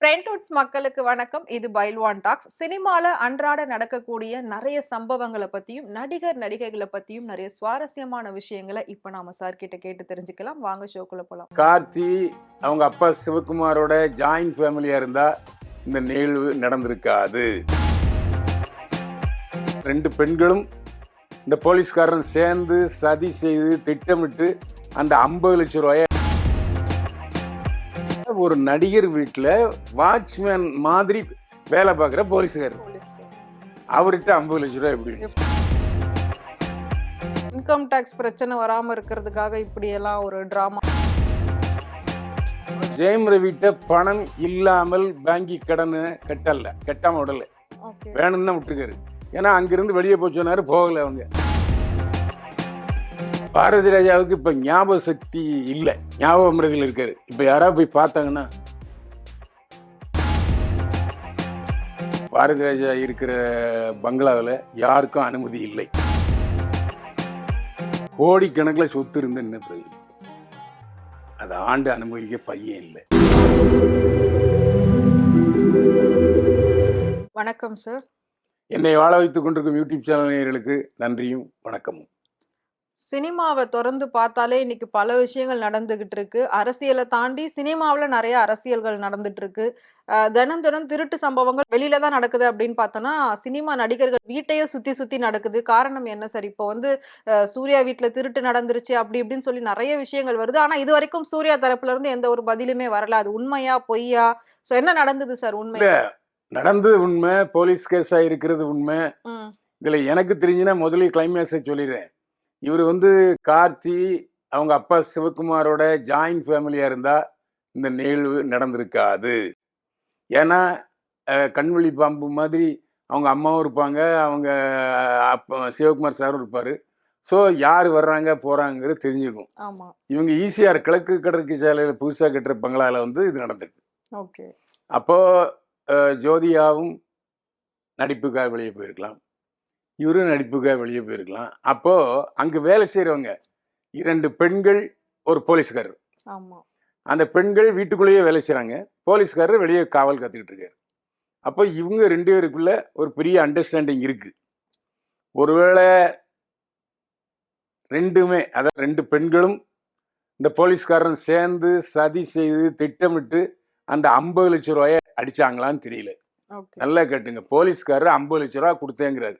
ஃப்ரெண்ட்வுட்ஸ் மக்களுக்கு வணக்கம். இது பைல்வான் டாக்ஸ். சினிமால அன்றாட நடக்கக்கூடிய நிறைய சம்பவங்கள பத்தியும், நடிகர், நடிகைகள பத்தியும் நிறைய சுவாரஸ்யமான விஷயங்கள இப்ப நாம சார் கிட்ட கேட்டு தெரிஞ்சுக்கலாம். வாங்க ஷோக்குள்ள போலாம். கார்த்தி அவங்க அப்பா சிவகுமாரோட ஜாயிண்ட் ஃபேமிலியா இருந்தா இந்த நிகழ்வு நடந்திருக்காது. 2 பெண்களும் இந்த போலீஸ்காரன் சேர்ந்து சதி செய்து திட்டமிட்டு அந்த 50 லட்சம் ரூபாய ஒரு நடிகர் வீட்டில் வாட்ச்மேன் மாதிரி வேலை பார்க்குற போலீஸ்காரர் அவர்கிட்ட 50 லட்சம் ரூபாய் எப்படி இன்கம் டாக்ஸ் பிரச்சனை வராம இருக்கிறதுக்காக இப்படி எல்லாம் ஒரு டிராமா. ஜெயம் ரவிட்ட பணம் இல்லாமல் பேங்கி கடனை கட்டாம விடல, வேணும்னு தான் விட்டுருக்காரு. ஏன்னா அங்கிருந்து வெளியே போய் சொன்னாரு, போகல. அவங்க பாரதி ராஜாவுக்கு இப்ப ஞாபக சக்தி இல்லை, ஞாபக மருதில் இருக்காரு. இப்ப யாராவது போய் பார்த்தாங்கன்னா பாரதி ராஜா இருக்கிற பங்களாவில் யாருக்கும் அனுமதி இல்லை. கோடிக்கணக்கில் சொத்து இருந்து என்ன பிரயோஜனம்? அதை ஆண்டு அனுபவிக்க பையன் இல்லை. வணக்கம் சார். என்னை வாழ வைத்துக் கொண்டிருக்கும் யூடியூப் சேனல் நேயர்களுக்கு நன்றியும் வணக்கமும். சினிமாவை திறந்து பார்த்தாலே இன்னைக்கு பல விஷயங்கள் நடந்துகிட்டு இருக்கு. அரசியலை தாண்டி சினிமாவில் நிறைய அரசியல்கள் நடந்துட்டு இருக்கு. தினம் தினம் திருட்டு சம்பவங்கள் வெளியில தான் நடக்குது அப்படின்னு பார்த்தோம்னா, சினிமா நடிகர்கள் வீட்டையே சுத்தி சுத்தி நடக்குது. காரணம் என்ன சார்? இப்போ சூர்யா வீட்டுல திருட்டு நடந்துருச்சு அப்படி இப்படின்னு சொல்லி நிறைய விஷயங்கள் வருது. ஆனா இது வரைக்கும் சூர்யா தரப்புல இருந்து எந்த ஒரு பதிலுமே வரல. அது உண்மையா பொய்யா? சோ என்ன நடந்தது சார்? உண்மை நடந்தது உண்மை, போலீஸ் கேஸா இருக்கிறது உண்மை. இதுல எனக்கு தெரிஞ்சுன்னா முதல்ல கிளைமேக்ஸை சொல்லிடுறேன். இவர் கார்த்தி அவங்க அப்பா சிவகுமாரோட ஜாயிண்ட் ஃபேமிலியா இருந்தா இந்த நிகழ்வு நடந்திருக்காது. ஏன்னா கண்வழி பாம்பு மாதிரி அவங்க அம்மாவும் இருப்பாங்க, அவங்க அப்பா சிவகுமார் சாரும் இருப்பாரு. ஸோ யார் வர்றாங்க போறாங்கிறது தெரிஞ்சிருக்கும். இவங்க ஈசிஆர் கிழக்கு கடற்கரை சாலையில் புதுசாக கட்டுற பங்களால இது நடந்திருக்கு. அப்போ ஜோதியாவும் நடிப்புக்காக வெளியே போயிருக்கலாம், இவரும் நடிப்புக்காக வெளியே போயிருக்கலாம். அப்போ அங்கு வேலை செய்யறவங்க 2 பெண்கள், ஒரு போலீஸ்காரர். அந்த பெண்கள் வீட்டுக்குள்ளேயே வேலை செய்யறாங்க, போலீஸ்காரர் வெளியே காவல் காத்துக்கிட்டு இருக்காரு. அப்போ இவங்க 2 பேருக்குள்ள ஒரு பெரிய அண்டர்ஸ்டாண்டிங் இருக்கு. ஒருவேளை ரெண்டுமே, அதாவது 2 பெண்களும் இந்த போலீஸ்காரன் சேர்ந்து சதி செய்து திட்டமிட்டு அந்த 50 லட்சம் ரூபாய அடிச்சாங்களான்னு தெரியல. நல்லா கேட்டுங்க, போலீஸ்காரர் 50 லட்சம் ரூபா கொடுத்தேங்கிறாரு.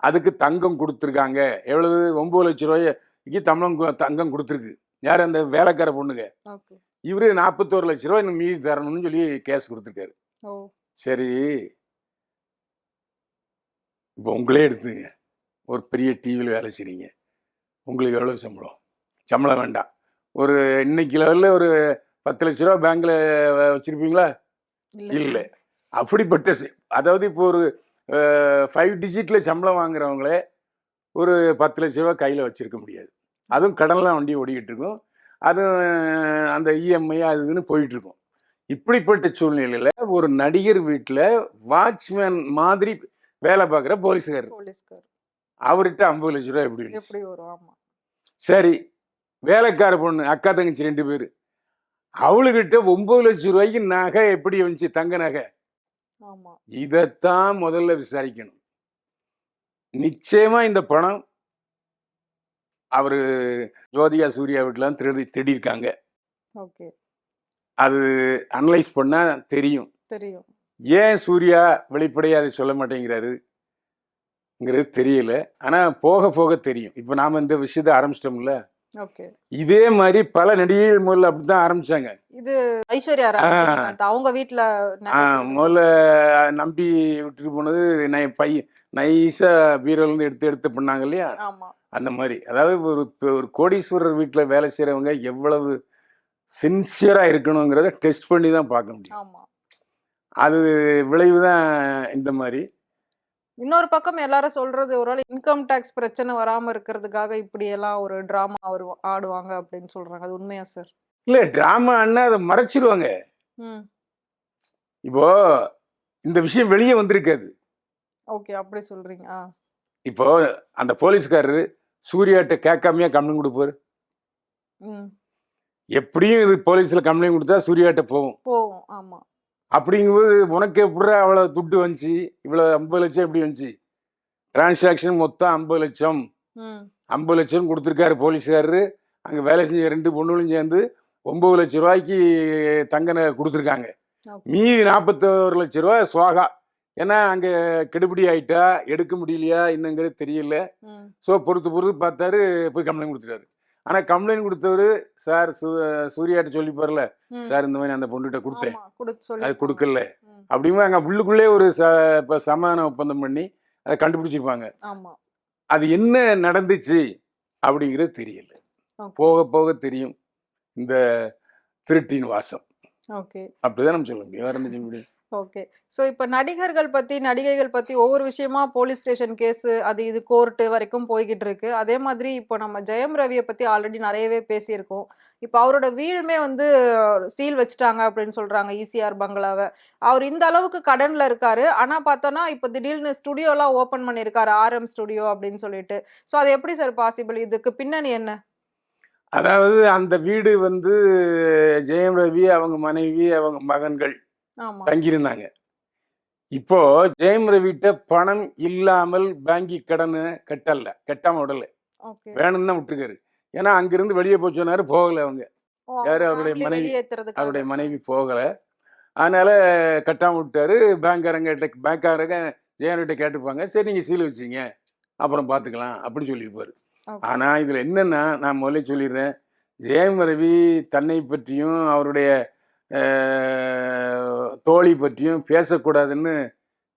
அதுக்கு தங்கம் கொடுத்துருக்காங்க. எவ்வளவு? 9 லட்சம் ரூபாய்க்கு தங்கம் கொடுத்துருக்கு. யார்? அந்த வேலைக்கார பொண்ணுங்க. இவரு 41 லட்சம் ரூபாய் இன்னும் மீதி தரணும்னு சொல்லி கேஸ் கொடுத்துருக்காரு. சரி, இப்போ உங்களே எடுத்துங்க, ஒரு பெரிய டிவியில் வேலை செய்றீங்க, உங்களுக்கு எவ்வளவு சம்பளம் வேண்டாம். ஒரு இன்னைக்கு லெவலில் ஒரு 10 லட்ச ரூபா பேங்க்ல வச்சிருப்பீங்களா? இல்லை. அப்படிப்பட்ட அதாவது இப்போ ஒரு 5 டிஜிட்ல சம்பளம் வாங்குறவங்களே ஒரு 10 லட்ச ரூபா கையில் வச்சிருக்க முடியாது. அதுவும் கடன்லாம் வண்டி ஓடிக்கிட்டு இருக்கும், அதுவும் அந்த இஎம்ஐ அது இதுன்னு போயிட்டு இருக்கும். இப்படிப்பட்ட சூழ்நிலையில ஒரு நடிகர் வீட்டில் வாட்ச்மேன் மாதிரி வேலை பார்க்குற போலீஸ்காரர் அவர்கிட்ட 50 லட்ச ரூபா எப்படி வரும்? சரி, வேலைக்கார பொண்ணு அக்கா தங்கச்சி 2 பேர், அவளுக்கிட்ட 9 லட்சம் ரூபாய்க்கு நகை எப்படி வந்துச்சு? தங்க நகை. இதத்தான் முதல்ல விசாரிக்கணும். நிச்சயமா இந்த பணம் அவரு ஜோதிகா சூர்யா வீட்டுலாம் திருடிருக்காங்க. அது அனலைஸ் பண்ணா தெரியும். ஏன் சூர்யா வெளிப்படையா அதை சொல்ல மாட்டேங்கிறாருங்கிறது தெரியல. ஆனா போக போக தெரியும். இப்ப நாம இந்த விஷயத்தை ஆரம்பிச்சிட்டோம்ல, இதே மாதிரி பல நடிகைகள் முதல்ல அப்படித்தான் ஆரம்பிச்சாங்க. இது ஐஸ்வர்யா அவங்க வீட்டுல முதல்ல நம்பி விட்டுட்டு போனது நைஸா பீரோல இருந்து எடுத்து பண்ணாங்க இல்லையா? அந்த மாதிரி, அதாவது ஒரு கோடீஸ்வரர் வீட்டுல வேலை செய்யறவங்க எவ்வளவு சின்சியரா இருக்கணுங்கிறத டெஸ்ட் பண்ணி தான் பார்க்க முடியும். அது விளைவுதான் இந்த மாதிரி. இன்னொரு பக்கம் எல்லாரும் சொல்றது, ஒரு இன்கம் டாக்ஸ் பிரச்சனை வராம இருக்கிறதுக்காக இப்படி எல்லாம் ஒரு டிராமா ஆடுவாங்க அப்படின்னு சொல்றாங்க. அது உண்மையா சார்? இல்ல, டிராமா அண்ணா அதை மறைச்சிருவாங்க. இப்போ இந்த விஷயம் வெளியே வந்திருக்காது. அப்படி சொல்றீங்க. இப்போ அந்த போலீஸ்காரரு சூர்யாட்ட கேட்காமையா கம்ப்ளைண்ட் கொடுப்பாரு. எப்படியும் இது போலீஸ்ல கம்ப்ளைண்ட் கொடுத்தா சூர்யாட்ட போகும். ஆமா. அப்படிங்கும்போது உனக்கு எப்படி அவ்வளோ துட்டு வந்துச்சு, இவ்வளோ 50 லட்சம் எப்படி வந்துச்சு? டிரான்சாக்ஷன் மொத்தம் 50 லட்சம். ம். 50 லட்சம் கொடுத்துருக்காரு போலீஸ்காரரு. அங்க வேலை செஞ்ச 2 பொண்ணுகளும் சேர்ந்து 9 லட்சம் ரூபாய்க்கு தங்க நகை கொடுத்துருக்காங்க. ஓகே. மீதி 41 லட்சம் ரூபாய் சுவாகா. ஏன்னா அங்க கெடுபிடி ஆயிட்டா, எடுக்க முடியலையா என்னங்கிறது தெரியல. ம். ஸோ பொறுத்து பார்த்தாரு, போய் கம்ப்ளைண்ட் கொடுத்துட்டாரு. ஆனா கம்ப்ளைண்ட் கொடுத்தவரு, சார் சூர்யாட்ட சொல்லிப்பார்ல, ம். சார் இந்த மாதிரி அந்த பொண்ணுகிட்ட கொடுத்தேன், ஆமா. குடுத்து அது சொல்லியிருப்பாங்க. கொடுக்கல ம். அப்படிங்கும்போது அங்க உள்ளுக்குள்ளே ஒரு இப்போ சமாதான ஒப்பந்தம் பண்ணி அதை கண்டுபிடிச்சிருப்பாங்க. ஆமா. அது என்ன நடந்துச்சு அப்படிங்கிறது தெரியல. ஓகே. போக போக தெரியும் இந்த திருட்டின் வாசம். ஓகே. அப்படிதான் நம்ம சொல்ல முடியும். வேற என்ன சொல்ல முடியும்? ஓகே. ஸோ இப்ப நடிகர்கள் பத்தி, நடிகைகள் பத்தி ஒவ்வொரு விஷயமா போலீஸ் ஸ்டேஷன் கேஸு, அது இது கோர்ட்டு வரைக்கும் போய்க்கிட்டு இருக்கு. அதே மாதிரி இப்போ நம்ம ஜெயம் ரவிய பத்தி ஆல்ரெடி நெறையவே பேசியிருக்கோம். இப்ப அவரோட வீடுமே வந்து சீல் வச்சுட்டாங்க அப்படின்னு சொல்றாங்க, ஈசிஆர் பங்களாவ. அவர் இந்த அளவுக்கு கடன்ல இருக்காரு. ஆனா பார்த்தோம்னா, இப்ப திடீர்னு ஸ்டுடியோலாம் ஓப்பன் பண்ணியிருக்காரு. ஆர்எம் ஸ்டுடியோ அப்படின்னு சொல்லிட்டு. ஸோ அது எப்படி சார் பாசிபிள்? இதுக்கு பின்னணி என்ன? அதாவது அந்த வீடு வந்து ஜெயம் ரவி, அவங்க மனைவி, அவங்க மகன்கள் ஆமா. தங்கியிருந்தாங்க. இப்போ ஜெயம் ரவிட்ட பணம் இல்லாமல் பேங்கி கடனை கட்டாம விடல. ஓகே. வேணும்னு தான் விட்டுருக்காரு. ஏன்னா அங்கிருந்து வெளியே போக சொன்னாரு, போகல அவங்க. ஓ! யாரு? அவங்க அவருடைய ஃபேமிலி மனைவி. வெளியேத்துறதுக்காக. அவருடைய மனைவி போகல. அதனால கட்டாம விட்டாரு. பேங்க்காரங்க ஜெயம் ரவிட்ட கேட்டுப்பாங்க. சரி நீங்க சீல் வச்சீங்க, அப்புறம் பார்த்துக்கலாம் அப்படின்னு சொல்லியிருப்பாரு. ஓகே. ஆனா இதுல என்னன்னா, நான் முதல்ல சொல்லிடுறேன். ஜெயம் ரவி தன்னை பற்றியும் அவருடைய தோழி பற்றியும் பேசக்கூடாதுன்னு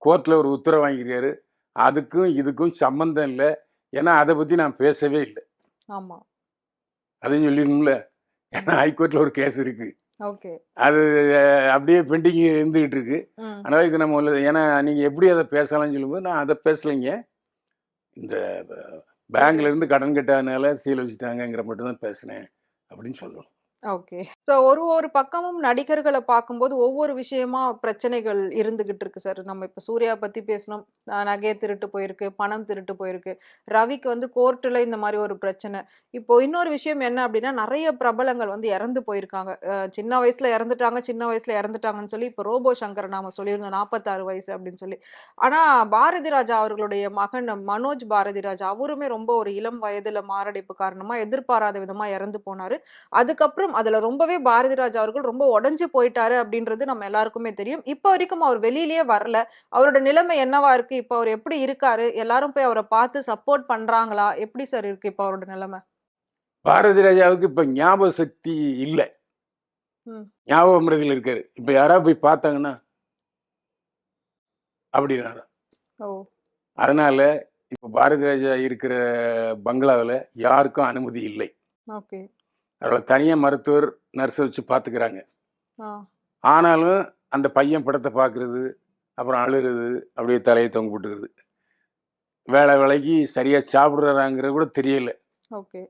கோர்ட்ல ஒரு உத்தரவு வாங்கியிருக்காரு. அதுக்கும் இதுக்கும் சம்பந்தம் இல்லை. ஏன்னா அதை பத்தி நான் பேசவே இல்லை. ஆமா. அதையும் சொல்லிடணும்ல. ஏன்னா ஹைகோர்ட்ல ஒரு கேஸ் இருக்கு. ஓகே. அது அப்படியே பெண்டிங் இருந்துகிட்டு இருக்கு. ம். அதனால இது நம்ம ஏன்னா நீங்க எப்படி அதை பேசலாம்னு சொல்லும்போது நான் அதை பேசலைங்க. இந்த பேங்க்ல இருந்து கடன் கட்டாதனால சீல் வச்சுட்டாங்கங்கிற மட்டும் தான் பேசினேன் அப்படின்னு சொல்லணும். ஓகே. ஸோ ஒரு ஒரு பக்கமும் நடிகர்கள பார்க்கும்போது ஒவ்வொரு விஷயமா பிரச்சனைகள் இருந்துகிட்டு இருக்கு சார். நம்ம இப்ப சூர்யா பத்தி பேசினோம். நகை திருட்டு போயிருக்கு, பணம் திருட்டு போயிருக்கு. ரவிக்கு வந்து கோர்ட்டுல இந்த மாரி ஒரு பிரச்சனை. இப்போ இன்னொரு விஷயம் என்ன அப்டின்னா, நெறைய பிரபலங்கள் வந்து இறந்து போயிருக்காங்க. சின்ன வயசுல இறந்துட்டாங்க, சின்ன வயசுல இறந்துட்டாங்கன்னு சொல்லி இப்போ ரோபோ சங்கர் நாம சொல்லியிருந்தோம் 46 வயசு அப்டின்னு சொல்லி. ஆனா பாரதி ராஜா அவர்களுடைய மகன் மனோஜ் பாரதி ராஜா அவருமே ரொம்ப ஒரு இளம் வயதுல மாரடைப்பு காரணமா எதிர்பாராத விதமா இறந்து போனாரு. அதுக்கப்புறம் அதுல ரொம்பவே பாரதி ராஜா அவர்கள் ரொம்ப உடைஞ்சு போயிட்டாரு அப்படின்றது நம்ம எல்லாருக்குமே தெரியும். இப்ப வரைக்கும் அவர் வெளியிலயே வரல. அவரோட நிலைமை என்னவா இருக்கு? இப்ப அவர் எப்படி இருக்காரு? எல்லாரும் போய் அவர பார்த்து சப்போர்ட் பண்றாங்களா? எப்படி சார் இருக்கு இப்ப அவரோட நிலைமை? பாரதி ராஜாவுக்கு இப்ப ஞாபக சக்தி இல்ல. ம். ஞாபக மறதியில இருக்காரு. இப்ப யாராவது போய் பார்த்தாங்கன்னா அப்படின்னாரு. ஓ! அதனால இப்ப பாரதி ராஜா இருக்கிற பங்களாவுல யாருக்கும் அனுமதி இல்லை. ஓகே. அவள தனியா மருத்துவர், நர்ஸ வச்சு பார்த்துக்கிறாங்க. ஆ. ஆனாலும் அந்த பையன் படத்த பார்க்குறது, அப்புறம் அழுறது, அப்படியே தலைய தொங்க போட்டுக்கிறது. வேளைக்கு சரியா சாப்பிடுறாராங்கிறது கூட தெரியல. ஓகே.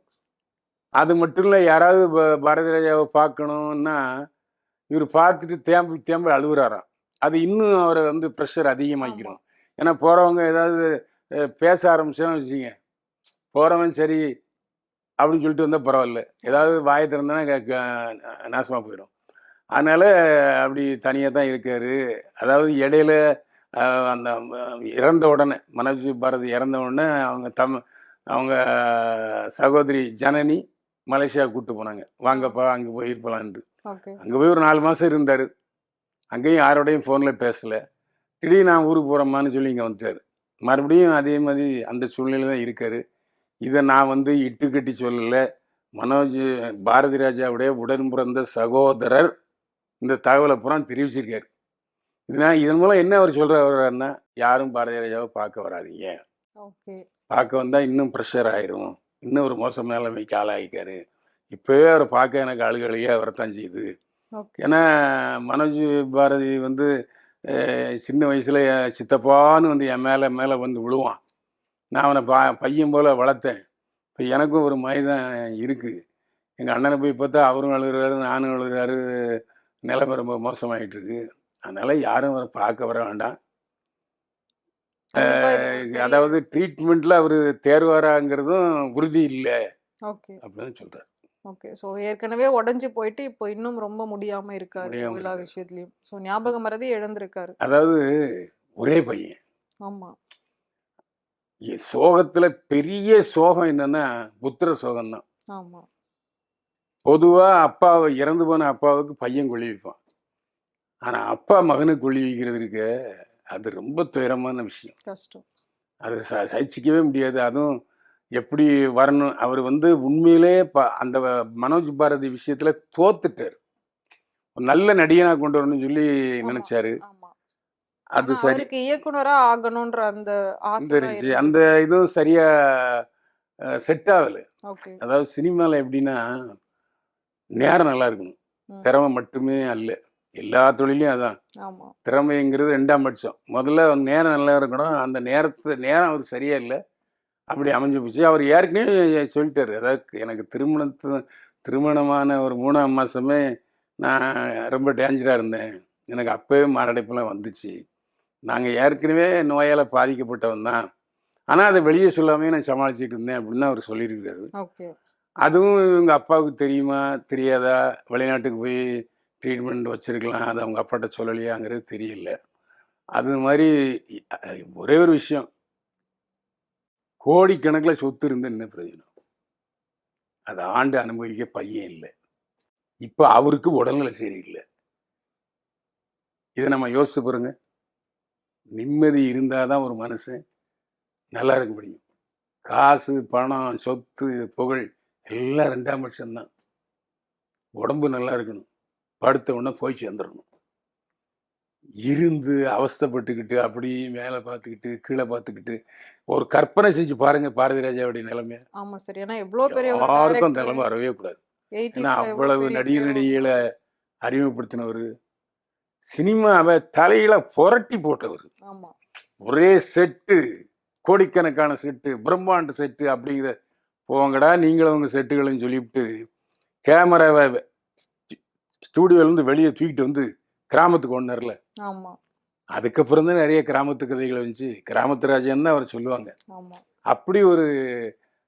அது மட்டும் இல்ல, யாராவது பாரதி ராஜாவ பார்க்கணும்னா, இவரு பார்த்துட்டு தேம்பி தேம்பி அழுவுறாராம். அது இன்னும் அவர வந்து ப்ரெஷர் ஆமா. அதிகமாக்கிரும். ஏன்னா போறவங்க ஏதாவது பேச ஆரம்பிச்சான்னு வச்சுக்கங்க, போறவன் சரி அப்படின்னு சொல்லிட்டு வந்தா பரவாயில்ல. ஏதாவது வாய திறந்தானா நாசமா போயிடும். அதனால அப்படி தனியா தான் இருக்காரு. அதாவது இடையில அந்த இறந்த உடனே மனோஜ் பாரதி இறந்த உடனே அவங்க சகோதரி ஜனனி மலேசியா கூட்டு போனாங்க. ஆ. வாங்கப்பா அங்கே போயிருப்பலான்ட்டு. ஓகே. அங்கே போய் ஒரு 4 மாசம் இருந்தாரு. அங்கேயும் யாரோடையும் ஃபோன்ல பேசல. திடீர்னு நான் ஊருக்கு போறேம்மான்னு சொல்லி இங்கே வந்துட்டாரு. மறுபடியும் அதே மாதிரி அந்த சூழ்நிலை தான் இருக்காரு. இதை நான் வந்து இட்டுக்கட்டி சொல்லல. மனோஜ் பாரதி ராஜாவுடைய உடன் பிறந்த சகோதரர் இந்த தகவலை பூரா தெரிவிச்சிருக்காரு. இதன் மூலம் என்ன அவர் சொல்றாருன்னா, யாரும் பாரதி ராஜாவை பார்க்க வராதீங்க. ஓகே. பார்க்க வந்தா இன்னும் ப்ரெஷர் ஆயிரும். இன்னும் ஒரு மோசமான நிலைமைக்கு ஆளாகிக்காரு. இப்பவே அவரை பார்க்க எனக்கு அழுகழுகையா வரத்தான் செய்யுது. ஓகே. ஏன்னா மனோஜ் பாரதி வந்து சின்ன வயசுல சித்தப்பான்னு வந்து என் மேலே வந்து விழுவான். நான் அவனை பையன் போல வளர்த்தேன். இப்போ எனக்கும் ஒரு தான் இருக்கு. எங்கள் அண்ணனை போய் பார்த்தா அவரும் அழுகுறாரு, நானும் அழுகுறாரு. நிலைமை ரொம்ப மோசமாயிட்டு இருக்கு. அதனால யாரும் அவரை பார்க்க வர வேண்டாம். கண்டிப்பா இது ஒரு பெரிய அதாவது ட்ரீட்மெண்ட்ல அவர் தேர்வாராங்கிறதும் உறுதி இல்லை ஓகே. அப்படின்னு சொல்றாரு. ஓகே. ஸோ ஏற்கனவே உடைஞ்சு போயிட்டு, இப்போ இன்னும் ரொம்ப முடியாம இருக்காரு முடியாம எல்லா இருக்காரு. விஷயத்துலயும். ஸோ ஞாபக மறதிய இழந்திருக்காரு. அதாவது ஒரே பையன். ஆமா, சோகத்துல பெரிய சோகம் என்னன்னா, புத்திர சோகம் தான். ஆமா. பொதுவா அப்பாவ இறந்து போன அப்பாவுக்கு பையன் கொள்ளி வைப்பான். ஆனா, அப்பா மகனுக்கு கொள்ளி வைக்கிறது இருக்கே, அது ரொம்ப துயரமான விஷயம். கஷ்டம். அது சகிச்சுக்கவே முடியாது. அதுவும் எப்படி வரணும் அவரு வந்து உண்மையிலே அந்த மனோஜ் பாரதி விஷயத்துல தோத்துட்டாரு. ஒரு நல்ல நடிகனா கொண்டு வரணும்னு சொல்லி ஆமா, நெனச்சாரு. ஆமா. அது ஆனா சரி அவருக்கு இயக்குனரா ஆகணுன்ற அந்த ஆசை தான் வந்துருச்சு. அந்த இருந்தது. இதுவும் சரியா செட் ஆகல. ஓகே. அதாவது சினிமால எப்படின்னா, நேரம் நல்லா இருக்கணும். ம். திறமை மட்டுமே அல்ல. எல்லா தொழில்லயும் அதான். ஆமா. திறமைங்கிறது 2ஆம் பட்சம். முதல்ல நேரம் நல்லா இருக்கணும். அந்த நேரம் அவருக்கு சரியா இல்ல. அப்படி அமைஞ்சு போச்சு. அவர் ஏற்கனவே சொல்லிட்டாரு. அதாவது எனக்கு திருமணமான ஒரு 3ஆம் மாசமே நான் ரொம்ப டேஞ்சரா இருந்தேன். எனக்கு அப்பவே மாரடைப்புலாம் வந்துச்சு. நாங்க ஏற்கனவே நோயால பாதிக்கப்பட்டவன் தான். ஆனா, அத வெளிய சொல்லாமயே நான் சமாளிச்சுட்டு இருந்தேன் அப்படின்னு தான் அவரு சொல்லியிருக்காரு. ஓகே. அதுவும் இவங்க அப்பாவுக்கு தெரியுமா? தெரியாதா? வெளிநாட்டுக்கு போய் ட்ரீட்மெண்ட் வச்சிருக்கலாம். அது அவங்க அப்பாட்ட சொல்லலையாங்கிறது தெரியல. அது மாரி இ அ ஒரே ஒரு விஷயம். கோடிக்கணக்குல சொத்து இருந்து என்ன பிரயோஜனம்? அத ஆண்டு அனுபவிக்க பையன் இல்ல. இப்ப அவருக்கு உடல்நிலை சரியில்ல. இத நம்ம யோசிச்சு பாருங்க. நிம்மதி இருந்தா தான் ஒரு மனுஷன் நல்லா இருக்க முடியும். காசு, பணம், சொத்து, புகழ் எல்லாம் 2ஆம் பட்சம் தான். உடம்பு நல்லா இருக்கணும். படுத்த உடனே போய் சேர்ந்துரணும். இருந்து அவஸ்தைப்பட்டுக்கிட்டு, அப்படி மேல பார்த்துக்கிட்டு, கீழ பார்த்துக்கிட்டு, ஒரு கற்பனை செஞ்சு பாருங்க பாரதி ராஜாவுடைய நிலைமைய. ஆமா சார். ஏன்னா எவ்ளோ பெரிய ஒரு யாருக்கும் அந்த டைரக்டரு நிலைமை வரவே கூடாது. ஏன்னா 80ஸ்ல எவ்ளோ அவ்வளவு பெரிய நடிகர், பேர் நடிகைகள வாங்குனாரு. அறிமுகப்படுத்தினவரு. சினிமாவ தலையில புரட்டி போட்டவரு. ஆமா. ஒரே செட்டு, கோடிக்கணக்கான செட்டு, பிரம்மாண்ட செட்டு அப்படிங்கிற போங்கடா நீங்களும் உங்க செட்டுகள்னு சொல்லிப்புட்டு, கேமராவ ஸ்டூடியோலேருந்து வெளிய தூக்கிட்டு வந்து கிராமத்துக்கு கொண்டார்ல. ஆமா, அதுக்கப்புறம் தான் நெறைய கிராமத்து கதைகள் வந்துச்சு. கிராமத்து ராஜான்னு தான் அவர சொல்லுவாங்க. ஆமா. அப்படி ஒரு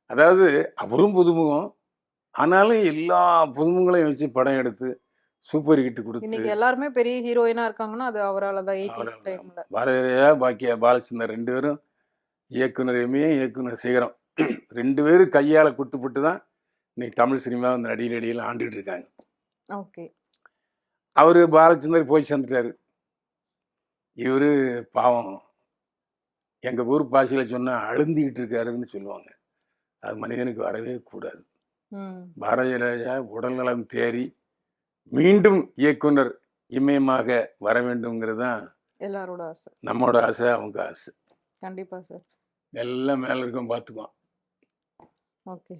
அதாவது அவரும் புதுமுகம். ஆனாலும் எல்லா புதுமுகங்களையும் வச்சு படம் எடுத்து, சூப்பர் ஹிட் குடுத்து, இன்னைக்கு எல்லாருமே பெரிய ஹீரோயினா இருக்காங்கன்னா, அது அவரால தான் 80ஸ் அவர டைம்ல. பாரதிராஜா, பாக்கியா பாலச்சந்தர் 2 பேரும் இயக்குனர் இமயம், இயக்குனர் சிகரம். 2 பேரும் கையால குட்டுப்பட்டு தான் இன்னைக்கு தமிழ் சினிமா அந்த நடிகர் நடிகைகள் ஆண்டுட்டு இருக்காங்க. ஓகே. அவரு பாலச்சந்தர் போய் சேர்ந்துட்டாரு. இவரு பாவம் எங்க ஊர் பாஷையில சொன்னா அழுந்திக்கிட்டு இருக்காருன்னு சொல்லுவாங்க. அது மனிதனுக்கு வரவே கூடாது. ம். பாரதிராஜா உடல்நலம் தேறி மீண்டும் இயக்குனர் இமயமாக வர வேண்டும்ங்கிறது தான் எல்லாரோட ஆசை. நம்மோட ஆசை, அவங்க ஆசை. கண்டிப்பா சார். எல்லாம் மேல இருக்கவன் பார்த்துக்குவான். ஓகே.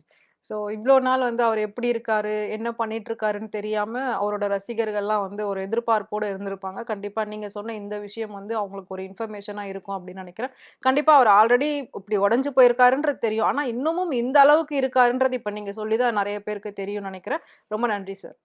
ஸோ இவ்ளோ நாள் வந்து அவர் எப்படி இருக்காரு? என்ன பண்ணிட்டு இருக்காருன்னு தெரியாம, அவரோட ரசிகர்கள்லாம் வந்து ஒரு எதிர்பார்ப்போட இருந்திருப்பாங்க. கண்டிப்பா நீங்க சொன்ன இந்த விஷயம் வந்து அவங்களுக்கு ஒரு இன்ஃபர்மேஷனா இருக்கும் அப்படின்னு நெனைக்கிறேன். கண்டிப்பா அவர் ஆல்ரெடி இப்படி உடைஞ்சு போயிருக்காருன்றது தெரியும். ஆனா இன்னமும் இந்த அளவுக்கு இருக்காருன்றது இப்ப நீங்க சொல்லி தான் நெறைய பேருக்கு தெரியும்னு நெனைக்கிறேன். ரொம்ப நன்றி சார்.